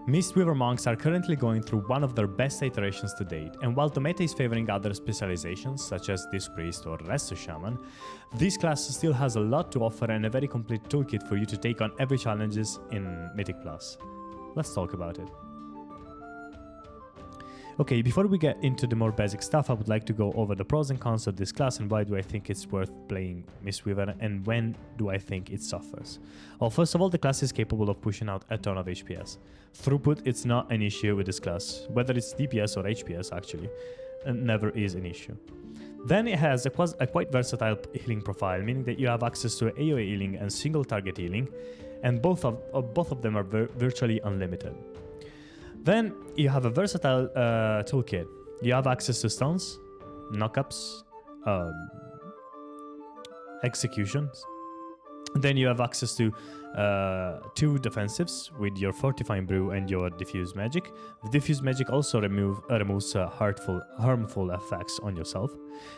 Mistweaver Monks are currently going through one of their best iterations to date, and while the meta is favoring other specializations, such as Disc Priest or Resto Shaman, this class still has a lot to offer and a very complete toolkit for you to take on every challenges in Mythic Plus. Let's talk about it. Okay, before we get into the more basic stuff, I would like to go over the pros and cons of this class and why do I think it's worth playing Mistweaver and when do I think it suffers. Well, first of all, the class is capable of pushing out a ton of HPS. Throughput, it's not an issue with this class, whether it's DPS or HPS actually, never is an issue. Then it has a quite versatile healing profile, meaning that you have access to AoE healing and single target healing, and both of them are virtually unlimited. Then you have a versatile toolkit. You have access to stuns, knockups, executions. Then you have access to 2 defensives with your Fortifying Brew and your Diffuse Magic. The Diffuse Magic also removes harmful effects on yourself.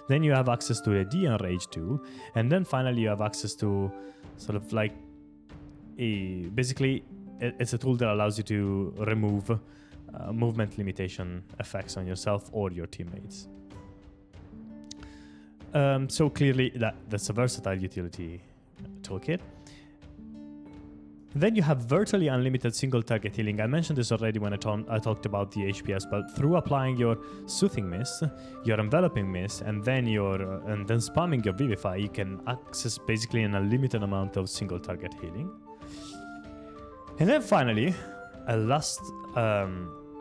Then you have access to a De-Enrage tool. And then finally you have access to sort of like basically it's a tool that allows you to remove movement limitation effects on yourself or your teammates. So clearly that's a versatile utility toolkit. Then you have virtually unlimited single target healing. I mentioned this already when I talked about the HPS, but through applying your Soothing Mist, your Enveloping Mist, and then spamming your Vivify, you can access basically an unlimited amount of single target healing. And then finally, a last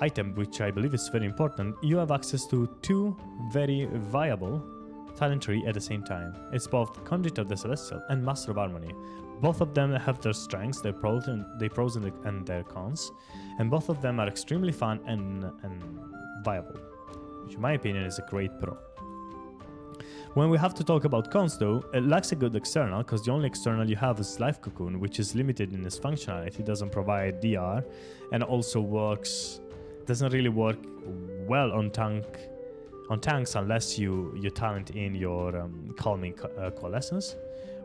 item, which I believe is very important, you have access to 2 very viable talent tree at the same time. It's both Conduit of the Celestial and Master of Harmony. Both of them have their strengths, their pros and their cons, and both of them are extremely fun and viable, which in my opinion is a great pro. When we have to talk about cons though, it lacks a good external, because the only external you have is Life Cocoon, which is limited in its functionality, it doesn't provide DR, and also doesn't really work well on tanks unless you talent in your Calming Coalescence,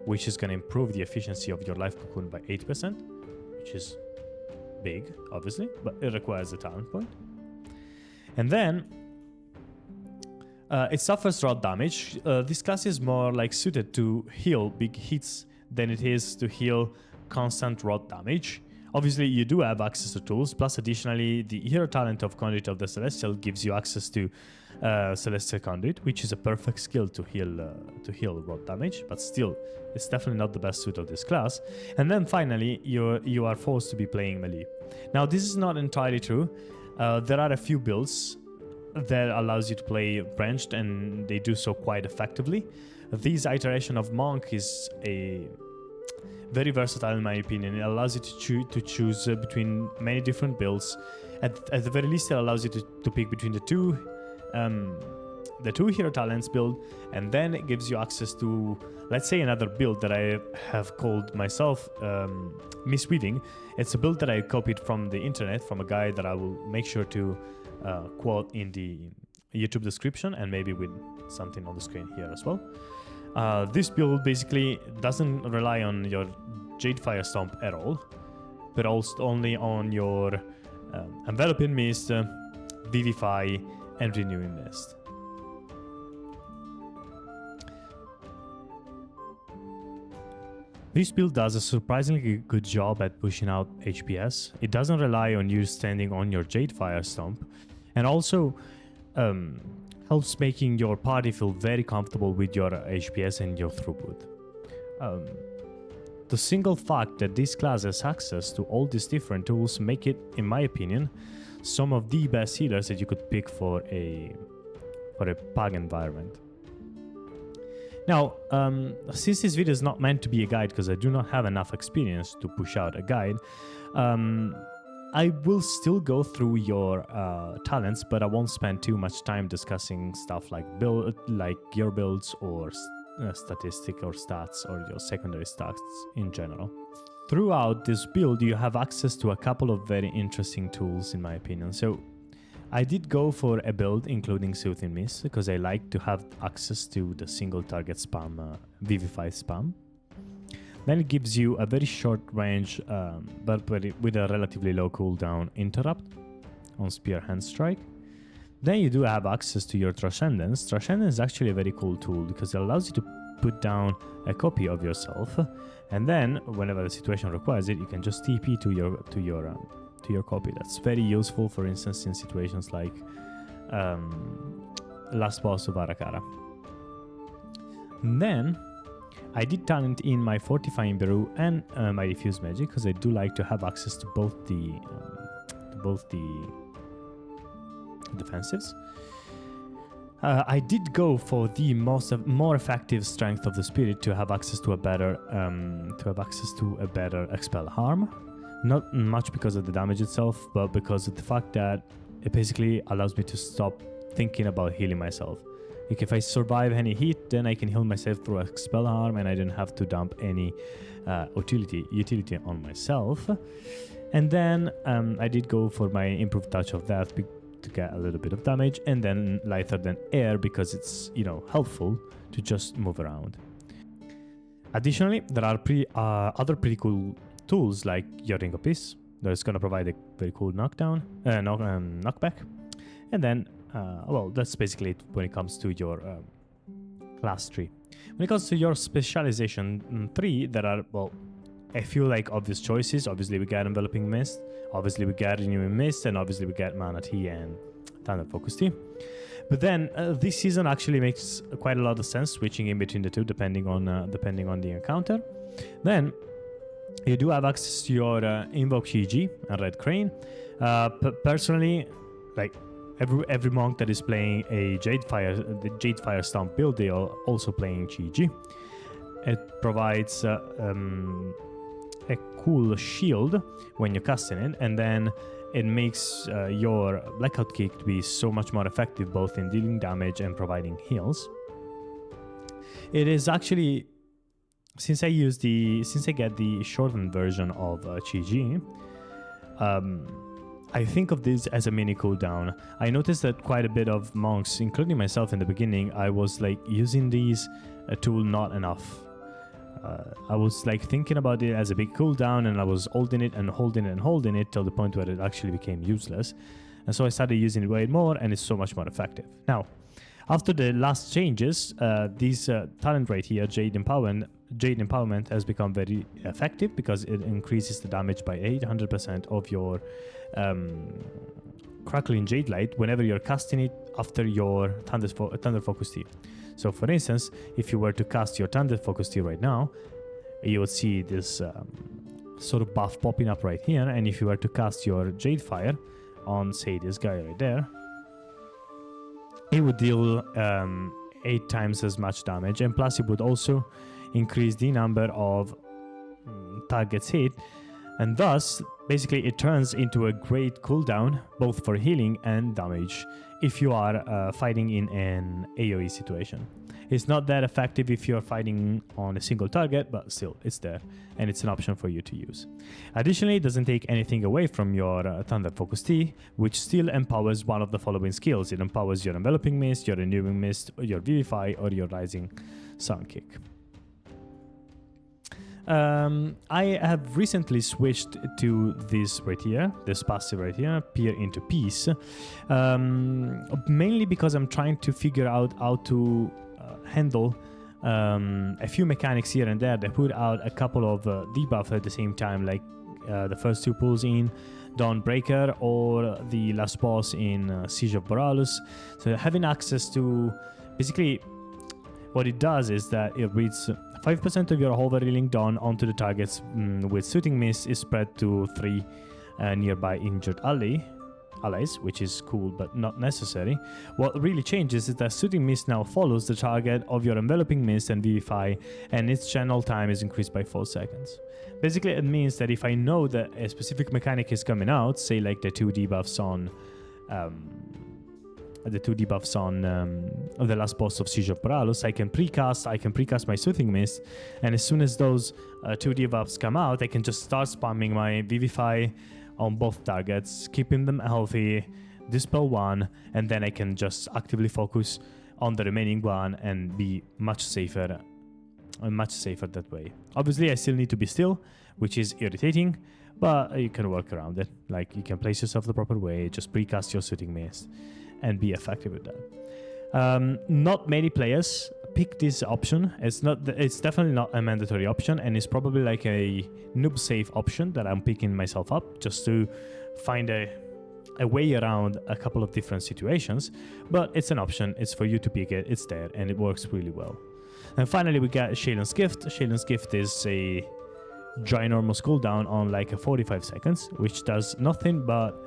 which is going to improve the efficiency of your Life Cocoon by 8%, which is big, obviously, but it requires a talent point. And then it suffers rot damage. This class is more like suited to heal big hits than it is to heal constant rot damage. Obviously, you do have access to tools, plus additionally, the hero talent of Conduit of the Celestial gives you access to Celestial Conduit, which is a perfect skill to heal rot damage, but still, it's definitely not the best suit of this class. And then finally, you are forced to be playing melee. Now, this is not entirely true. There are a few builds that allows you to play branched, and they do so quite effectively. This iteration of Monk is a very versatile in my opinion. It allows you to choose between many different builds. At the very least, it allows you to pick between the two hero talents build, and then it gives you access to, let's say, another build that I have called myself Misweaving. It's a build that I copied from the internet from a guy that I will make sure to quote in the YouTube description and maybe with something on the screen here as well. This build basically doesn't rely on your Jade Fire Stomp at all, but also only on your Enveloping Mist, Vivify, and Renewing Mist. This build does a surprisingly good job at pushing out HPS. It doesn't rely on you standing on your Jade Fire Stomp, and also helps making your party feel very comfortable with your HPS and your throughput. The single fact that this class has access to all these different tools make it, in my opinion, some of the best healers that you could pick for a PUG environment. Now, since this video is not meant to be a guide because I do not have enough experience to push out a guide, I will still go through your talents, but I won't spend too much time discussing stuff like gear builds or statistic or stats or your secondary stats in general. Throughout this build, you have access to a couple of very interesting tools, in my opinion. So I did go for a build including Soothing Mist because I like to have access to the single target spam, Vivify spam. Then it gives you a very short range, but with a relatively low cooldown interrupt on Spear Hand Strike. Then you do have access to your Transcendence. Transcendence is actually a very cool tool because it allows you to put down a copy of yourself, and then whenever the situation requires it, you can just TP to your copy. That's very useful, for instance, in situations like last boss of Arakara. Then I did talent in my Fortifying Brew and my Diffuse Magic because I do like to have access to both the defensives. I did go for the more effective Strength of the Spirit to have access to a better Expel Harm. Not much because of the damage itself, but because of the fact that it basically allows me to stop thinking about healing myself. Like if I survive any hit, then I can heal myself through Expel Harm, and I don't have to dump any utility on myself. And then I did go for my Improved Touch of Death to get a little bit of damage, and then Lighter Than Air because it's, you know, helpful to just move around. Additionally, there are other pretty cool tools like your Ring of Peace that is going to provide a very cool knockback. And then, well, that's basically it when it comes to your class tree. When it comes to your specialization tree, there are, well, a few like obvious choices. Obviously, we get Enveloping Mist. Obviously, we get Renewing Mist, and obviously, we get Mana Tea and Thunder Focus Tea. But then this season actually makes quite a lot of sense switching in between the two, depending on the encounter. Then you do have access to your Invoke Chi and Red Crane. Personally, like every monk that is playing the Jadefire Stomp build, they are also playing Chi. It provides a cool shield when you're casting it, and then it makes your Blackout Kick to be so much more effective both in dealing damage and providing heals. It is actually, since I get the shortened version of Chi, I think of this as a mini cooldown. I noticed that quite a bit of monks, including myself in the beginning, I was like using these tool not enough. I was like thinking about it as a big cooldown, and I was holding it and holding it and holding it till the point where it actually became useless. And so I started using it way more, and it's so much more effective. Now, after the last changes, this talent right here, Jade Empowerment, has become very effective because it increases the damage by 800% of your Crackling Jade Light whenever you're casting it after your Thunder Focus Tea. So for instance, if you were to cast your Thunder Focus Tea right now, you would see this sort of buff popping up right here, and if you were to cast your Jade Fire on, say, this guy right there, it would deal 8 times as much damage, and plus it would also increase the number of targets hit, and thus basically it turns into a great cooldown both for healing and damage if you are fighting in an AoE situation. It's not that effective if you're fighting on a single target, but still it's there and it's an option for you to use. Additionally, it doesn't take anything away from your Thunder Focus Tea, which still empowers one of the following skills. It empowers your Enveloping Mist, your Renewing Mist, your Vivify, or your Rising Sun Kick. I have recently switched to this right here, this passive right here, Peer into Peace, mainly because I'm trying to figure out how to handle a few mechanics here and there that put out a couple of debuffs at the same time, like the first 2 pulls in Dawnbreaker or the last boss in Siege of Borealis. So having access to, basically what it does is that it reads 5% of your Hovering Dawn onto the targets with Soothing Mist is spread to 3 nearby injured allies, which is cool but not necessary. What really changes is that Soothing Mist now follows the target of your Enveloping Mist and Vivify, and its channel time is increased by 4 seconds. Basically, it means that if I know that a specific mechanic is coming out, say like the 2 debuffs on the last boss of Siege of Borealis, I can precast my Soothing Mist, and as soon as those 2 debuffs come out, I can just start spamming my Vivify on both targets, keeping them healthy, dispel one, and then I can just actively focus on the remaining one and be much safer much safer that way. Obviously, I still need to be still, which is irritating, but you can work around it. Like, you can place yourself the proper way, just precast your Soothing Mist, and be effective with that. Not many players pick this option. It's definitely not a mandatory option, and it's probably like a noob safe option that I'm picking myself up just to find a way around a couple of different situations. But it's an option. It's for you to pick it. It's there, and it works really well. And finally, we got Shalen's Gift. Shalen's Gift is a ginormous cooldown on like a 45 seconds, which does nothing but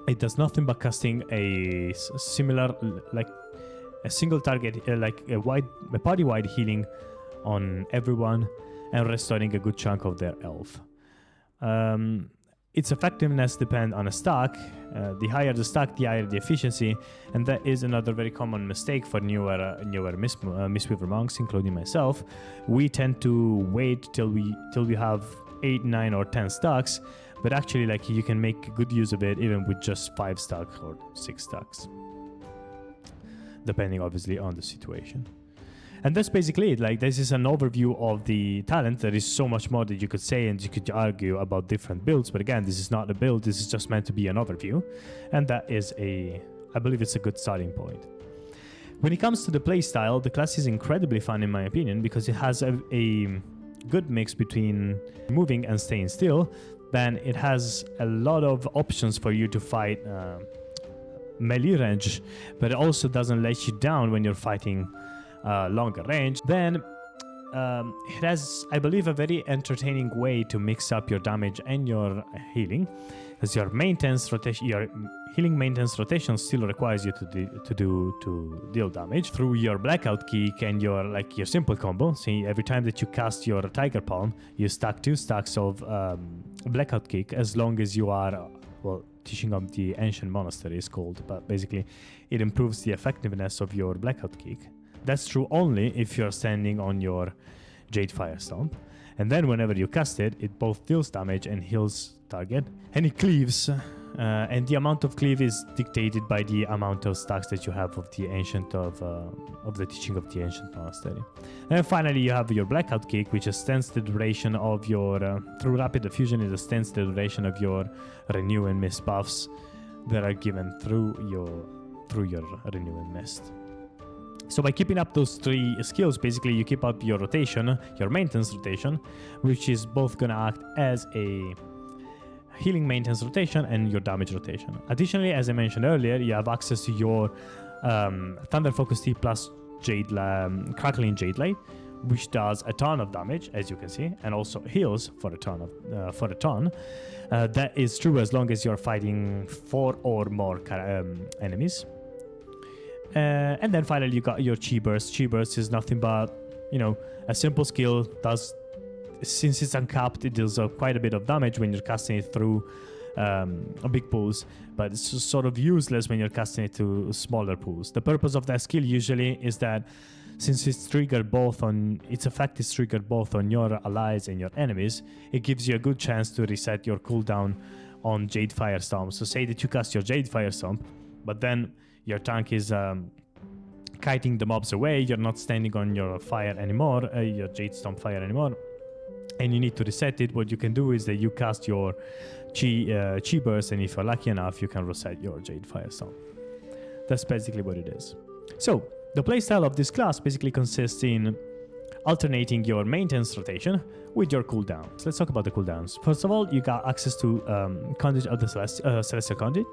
it does nothing but casting a similar, like a single target, like a party-wide healing on everyone and restoring a good chunk of their health. Its effectiveness depends on a stack. The higher the stack, the higher the efficiency, and that is another very common mistake for newer Mistweaver monks, including myself. We tend to wait till we have 8, 9, or 10 stacks, but actually, like, you can make good use of it even with just 5 stacks or 6 stacks, depending obviously on the situation. And that's basically it. Like, this is an overview of the talent. There is so much more that you could say and you could argue about different builds, but again, this is not a build. This is just meant to be an overview, and that is I believe it's a good starting point. When it comes to the playstyle, the class is incredibly fun in my opinion because it has a good mix between moving and staying still. Then it has a lot of options for you to fight melee range, but it also doesn't let you down when you're fighting longer range. Then it has, I believe, a very entertaining way to mix up your damage and your healing, because your healing maintenance rotation still requires you to deal damage through your blackout kick and your simple combo. See, every time that you cast your Tiger Palm, you stack 2 stacks of blackout kick, as long as you are teaching of the Ancient Monastery is called, but basically it improves the effectiveness of your blackout kick. That's true only if you're standing on your Jade Fire Stomp. And then whenever you cast it, it both deals damage and heals target. And it cleaves. And the amount of cleave is dictated by the amount of stacks that you have of the the teaching of the Ancient Monastery. And finally, you have your Blackout Kick, which extends the duration of your through Rapid Diffusion. It extends the duration of your Renew and Mist buffs that are given through your Renew and Mist. So by keeping up those 3 skills, basically you keep up your rotation, your maintenance rotation, which is both going to act as a healing maintenance rotation and your damage rotation. Additionally, as I mentioned earlier, you have access to your Thunder Focus Tea plus Crackling Jade Light, which does a ton of damage, as you can see, and also heals for a ton. That is true as long as you're fighting 4 or more enemies. And then finally you got your Chi Burst. Chi Burst is nothing but, a simple skill. Since it's uncapped, it deals quite a bit of damage when you're casting it through big pools, but it's sort of useless when you're casting it to smaller pools. The purpose of that skill usually is that since its effect is triggered both on your allies and your enemies, it gives you a good chance to reset your cooldown on Jade Fire Stomp. So say that you cast your Jade Fire Stomp, but then your tank is kiting the mobs away, you're not standing on your fire anymore, your Jade Stomp fire anymore, and you need to reset it. What you can do is that you cast your Chi Burst, and if you're lucky enough, you can reset your Jade Fire Stomp. That's basically what it is. So, the playstyle of this class basically consists in alternating your maintenance rotation with your cooldowns. Let's talk about the cooldowns. First of all, you got access to Conduit of the Celestial Conduit,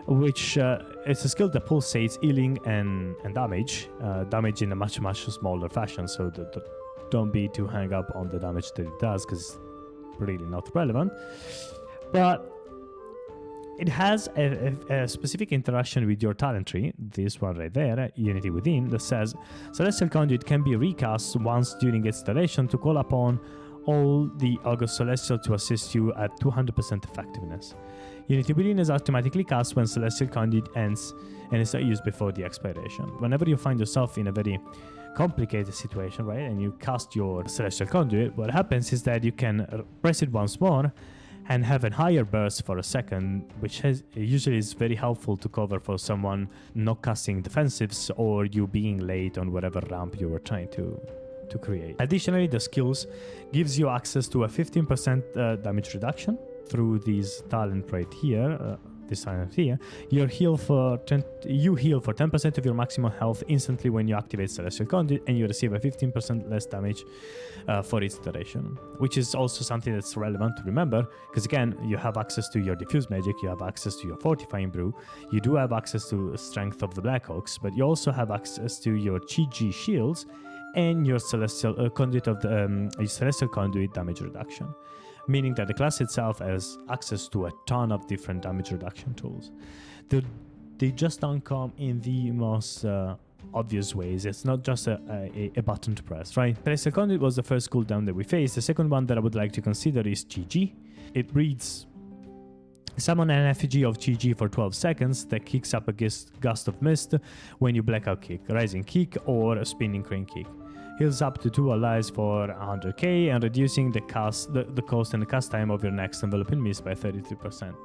which is a skill that pulsates healing and damage in a much smaller fashion, so don't be too hung up on the damage that it does, because it's really not relevant. But it has a specific interaction with your talent tree, this one right there, Unity Within, that says Celestial Conduit can be recast once during its duration to call upon all the August Celestial to assist you at 200% effectiveness. Unity Within is automatically cast when Celestial Conduit ends and is not used before the expiration. Whenever you find yourself in a very complicated situation, right, and you cast your Celestial Conduit, what happens is that you can press it once more, and have a higher burst for a second, which usually is very helpful to cover for someone not casting defensives or you being late on whatever ramp you were trying to create. Additionally, the skills gives you access to a 15% damage reduction through these talent right here. This talent here, you heal for 10% of your maximum health instantly when you activate Celestial Conduit, and you receive a 15% less damage for its duration, which is also something that's relevant to remember, because again, you have access to your diffuse magic, you have access to your fortifying brew, you do have access to strength of the Blackhawks, but you also have access to your GG shields and your Celestial Conduit of the Celestial Conduit damage reduction, meaning that the class itself has access to a ton of different damage reduction tools. They just don't come in the most obvious ways. It's not just a button to press, right? Celestial Conduit was the first cooldown that we faced. The second one that I would like to consider is GG. It reads, summon an effigy of GG for 12 seconds that kicks up a gust of mist when you blackout kick, rising kick, or a spinning crane kick. Heals up to 2 allies for 100k and reducing the cost and the cast time of your next enveloping mist by 33%.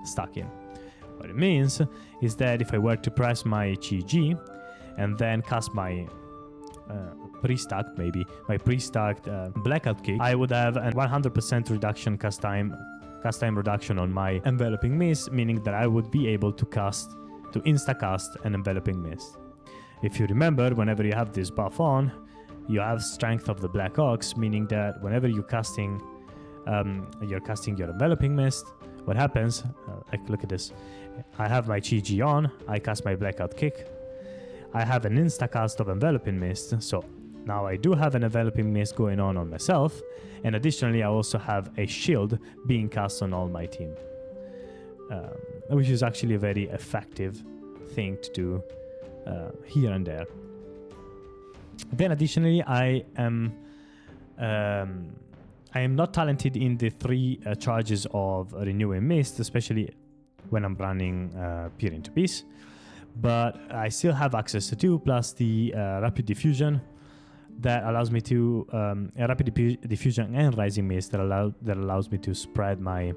Stacking. What it means is that if I were to press my GG and then cast my pre-stacked blackout kick, I would have a 100% reduction cast time reduction on my enveloping mist, meaning that I would be able to insta cast an enveloping mist. If you remember, whenever you have this buff on, you have strength of the Black Ox, meaning that whenever you're casting your enveloping mist, what happens? Look at this. I have my GG on. I cast my blackout kick. I have an insta cast of enveloping mist, so now I do have an enveloping mist going on myself, and additionally I also have a shield being cast on all my team, which is actually a very effective thing to do here and there. Then additionally, I am not talented in the 3 charges of Renewing Mist, especially when I'm running Peer into Peace, but I still have access to 2, plus the Rapid Diffusion that allows me to Rapid Diffusion and Rising Mist that allows me to spread my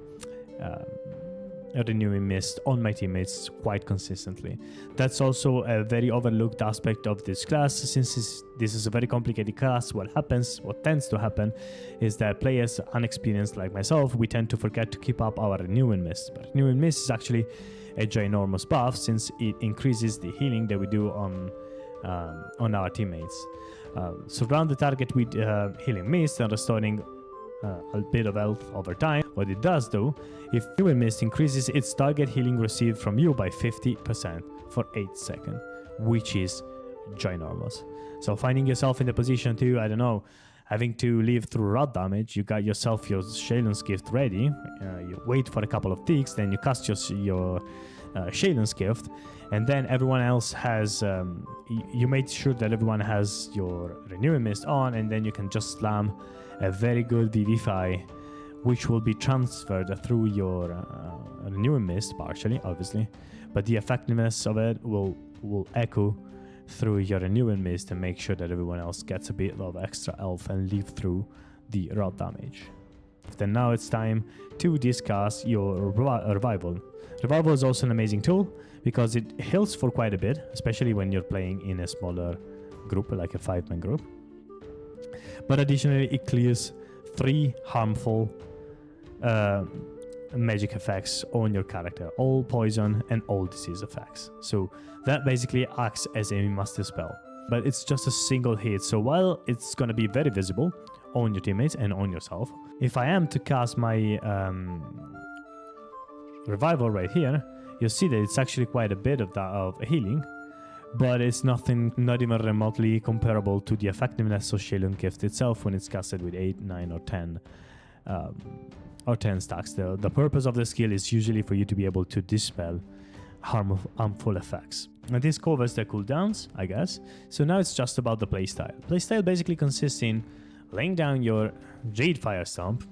Renewing Mist on my teammates quite consistently. That's also a very overlooked aspect of this class. Since this is a very complicated class, what tends to happen is that players unexperienced like myself, we tend to forget to keep up our Renewing Mist. But Renewing Mist is actually a ginormous buff, since it increases the healing that we do on our teammates. Surround the target with Healing Mist and restoring a bit of health over time. What it does though, if Renewing Mist increases its target healing received from you by 50% for 8 seconds, which is ginormous. So finding yourself in the position to, I don't know, having to live through rot damage, you got yourself your Shalen's Gift ready, you wait for a couple of ticks, then you cast your Shalen's Gift, and then everyone else has, you made sure that everyone has your Renewing Mist on, and then you can just slam a very good Vivify, which will be transferred through your Renewing Mist, partially, obviously, but the effectiveness of it will echo through your Renewing Mist and make sure that everyone else gets a bit of extra health and live through the rot damage. Then now it's time to discuss your Revival. Revival is also an amazing tool because it heals for quite a bit, especially when you're playing in a smaller group, like a 5-man group. But additionally, it clears 3 harmful magic effects on your character, all poison and all disease effects. So that basically acts as a master spell, but it's just a single hit. So while it's going to be very visible on your teammates and on yourself, if I am to cast my Revival right here, you'll see that it's actually quite a bit of healing, but it's not even remotely comparable to the effectiveness of Shalen's Gift itself when it's casted with 8, 9, or 10 stacks. The purpose of the skill is usually for you to be able to dispel harmful effects. And this covers the cooldowns, I guess. So now it's just about the playstyle. Playstyle basically consists in laying down your Jade Fire Stomp,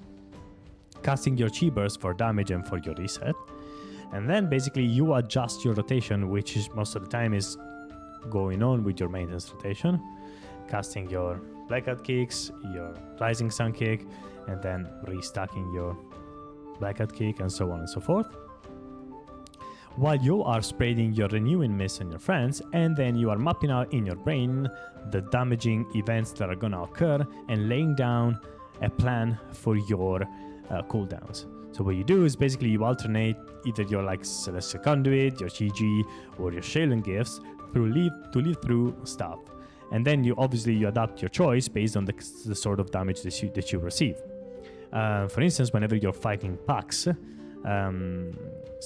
casting your Chi Burst for damage and for your reset, and then basically you adjust your rotation, which is most of the time is going on with your maintenance rotation, casting your Blackout Kicks, your Rising Sun Kick, and then restacking your blackout kick, and so on and so forth. While you are spreading your renewing mist on your friends, and then you are mapping out in your brain the damaging events that are gonna occur and laying down a plan for your cooldowns. So what you do is basically you alternate either your like Celestial Conduit, your GG, or your Shaling Gifts to lead through stuff. And then you adapt your choice based on the sort of damage that you receive. For instance, whenever you're fighting packs,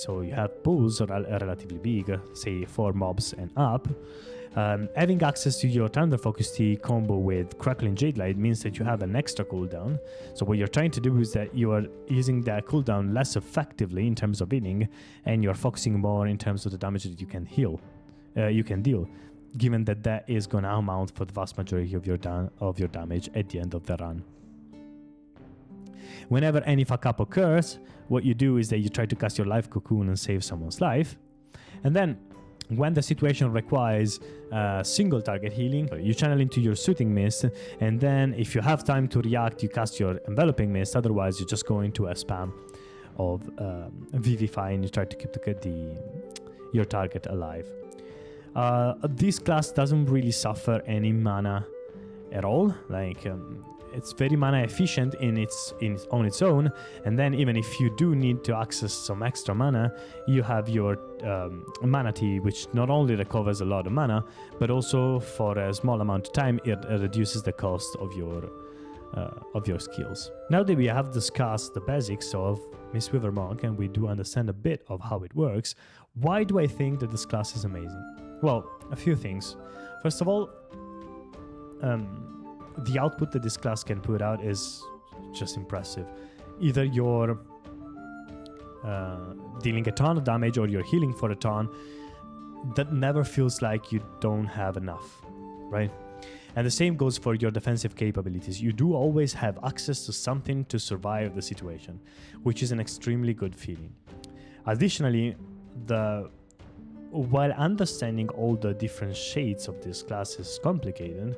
so you have pools that are relatively big, say 4 mobs and up, having access to your Thunder Focus Tea combo with Crackling Jade Light means that you have an extra cooldown. So what you're trying to do is that you are using that cooldown less effectively in terms of healing, and you're focusing more in terms of the damage that you can deal, given that is going to amount for the vast majority of your damage at the end of the run. Whenever any fuck up occurs, what you do is that you try to cast your life cocoon and save someone's life, and then when the situation requires single target healing, you channel into your Soothing Mist, and then if you have time to react, you cast your Enveloping Mist. Otherwise, you just go into a spam of Vivify and you try to keep your target alive. This class doesn't really suffer any mana at all. Like it's very mana efficient on its own, and then even if you do need to access some extra mana, you have your Mana Tea, which not only recovers a lot of mana, but also for a small amount of time it reduces the cost of your skills. Now that we have discussed the basics of Mistweaver Monk and we do understand a bit of how it works, why do I think that this class is amazing? Well, a few things. First of all, the output that this class can put out is just impressive. Either you're dealing a ton of damage or you're healing for a ton, that never feels like you don't have enough, right? And the same goes for your defensive capabilities. You do always have access to something to survive the situation, which is an extremely good feeling. Additionally, while understanding all the different shades of this class is complicated,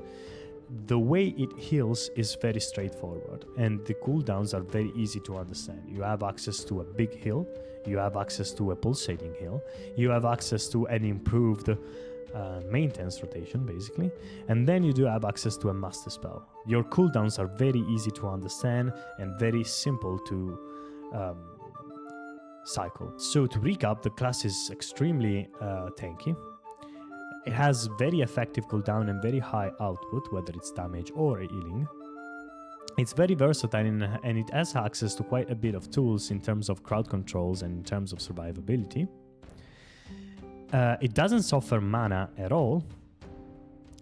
the way it heals is very straightforward, and the cooldowns are very easy to understand. You have access to a big heal, you have access to a pulsating heal, you have access to an improved maintenance rotation, basically, and then you do have access to a master spell. Your cooldowns are very easy to understand and very simple to cycle. So to recap, the class is extremely tanky. It has very effective cooldown and very high output, whether it's damage or healing. It's very versatile and it has access to quite a bit of tools in terms of crowd controls and in terms of survivability. It doesn't suffer mana at all,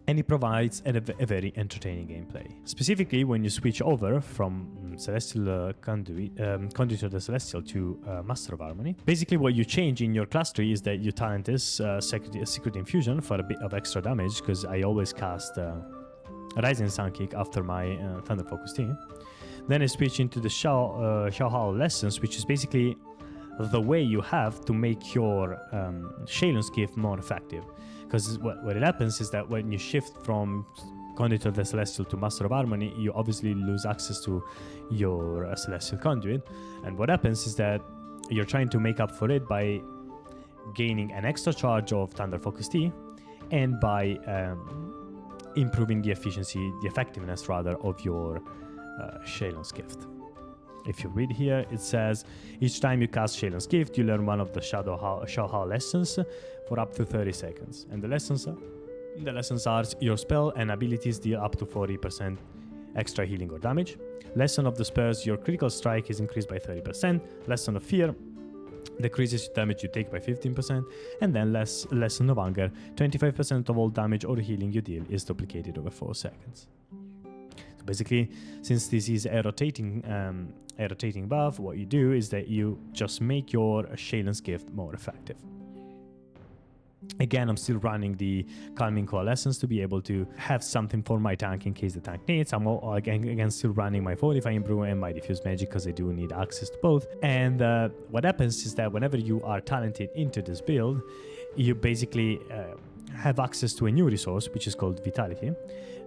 and it provides a very entertaining gameplay. Specifically, when you switch over from Celestial Conduit to the Celestial to Master of Harmony, basically what you change in your class tree is that your talent is Secret Infusion for a bit of extra damage, because I always cast Rising Sun Kick after my Thunder Focus team. Then I switch into the Xiao Lessons, which is basically the way you have to make your Shalen's Gift more effective. Because what it happens is that when you shift from Conduit of the Celestial to Master of Harmony, you obviously lose access to your Celestial Conduit. And what happens is that you're trying to make up for it by gaining an extra charge of Thunder Focus Tea and by improving the effectiveness of your Shalen's Gift. If you read here, it says, each time you cast Shalen's Gift, you learn one of the Xiao lessons for up to 30 seconds. And the lessons are your spell and abilities deal up to 40% extra healing or damage. Lesson of the spells, your critical strike is increased by 30%. Lesson of fear decreases damage you take by 15%. And then lesson of hunger, 25% of all damage or healing you deal is duplicated over 4 seconds. Basically, since this is a rotating buff, what you do is that you just make your Shalen's Gift more effective. Again, I'm still running the Calming Coalescence to be able to have something for my tank in case the tank needs. I'm again still running my Fortifying Brew and my Diffuse Magic because I do need access to both. And what happens is that whenever you are talented into this build, you basically have access to a new resource, which is called Vitality.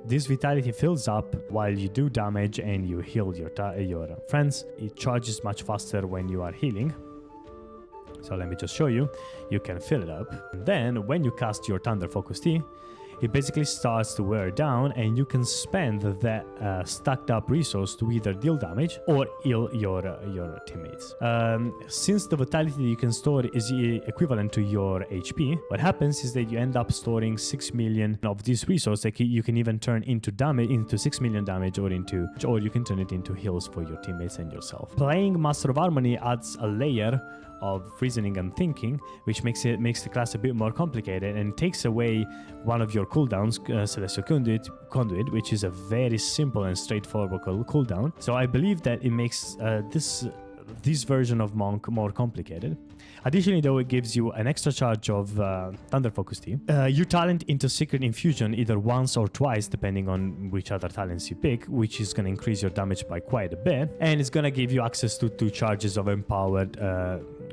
This vitality fills up while you do damage and you heal your friends. It charges much faster when you are healing. So let me just show you. You can fill it up. And then when you cast your Thunder Focus Tea, it basically starts to wear down, and you can spend that stacked up resource to either deal damage or heal your teammates. Since the vitality you can store is equivalent to your HP, what happens is that you end up storing 6 million of this resource that you can even turn into damage, into 6 million damage, or you can turn it into heals for your teammates and yourself. Playing Master of Harmony adds a layer of reasoning and thinking, which makes the class a bit more complicated and takes away one of your cooldowns, Celestial Conduit, which is a very simple and straightforward cooldown. So I believe that it makes this version of Monk more complicated. Additionally, though, it gives you an extra charge of Thunder Focus Tea. You talent into Secret Infusion either once or twice, depending on which other talents you pick, which is going to increase your damage by quite a bit. And it's going to give you access to 2 charges of Empowered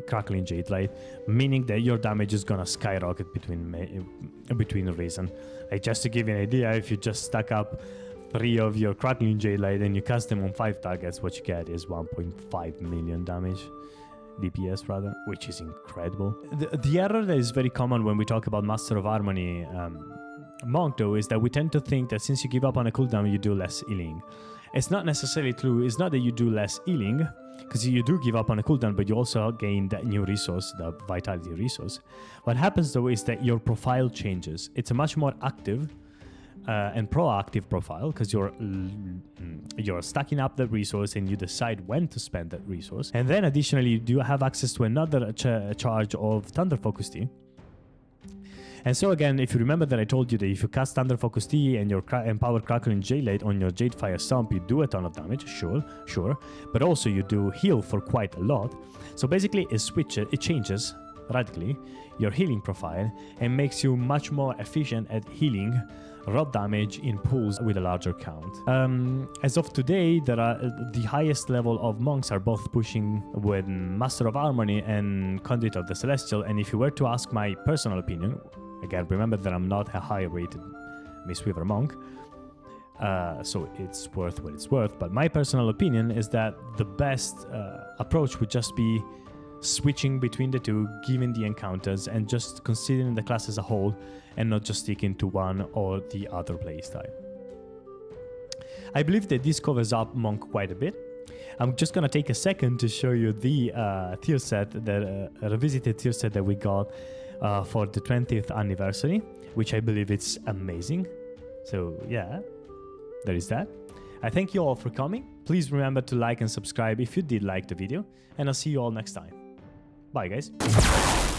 Crackling Jade Light, meaning that your damage is going to skyrocket between reason. Like, just to give you an idea, if you just stack up 3 of your Crackling Jade Light and you cast them on 5 targets, what you get is 1.5 million damage. DPS rather, which is incredible. The error that is very common when we talk about Master of Harmony Monk, though, is that we tend to think that since you give up on a cooldown, you do less healing. It's not necessarily true. It's not that you do less healing, because you do give up on a cooldown, but you also gain that new resource, the vitality resource. What happens, though, is that your profile changes. It's a much more active and proactive profile, because you're stacking up the resource and you decide when to spend that resource. And then additionally, you do have access to another charge of Thunder Focus Tea. And so again, if you remember that I told you that if you cast Thunder Focus Tea and your Empowered Crackling Jade Light on your Jade Fire Stomp, you do a ton of damage, sure, but also you do heal for quite a lot. So basically it changes radically your healing profile and makes you much more efficient at healing raw damage in pools with a larger count. As of today, the highest level of monks are both pushing with Master of Harmony and Conduit of the Celestial, and if you were to ask my personal opinion, again, remember that I'm not a high-rated Mistweaver Monk, so it's worth what it's worth, but my personal opinion is that the best approach would just be switching between the two, given the encounters, and just considering the class as a whole and not just sticking to one or the other playstyle. I believe that this covers up Monk quite a bit. I'm just gonna take a second to show you the tier set, the revisited tier set that we got for the 20th anniversary, which I believe it's amazing. So yeah, there is that. I thank you all for coming. Please remember to like and subscribe if you did like the video, and I'll see you all next time. Bye, guys.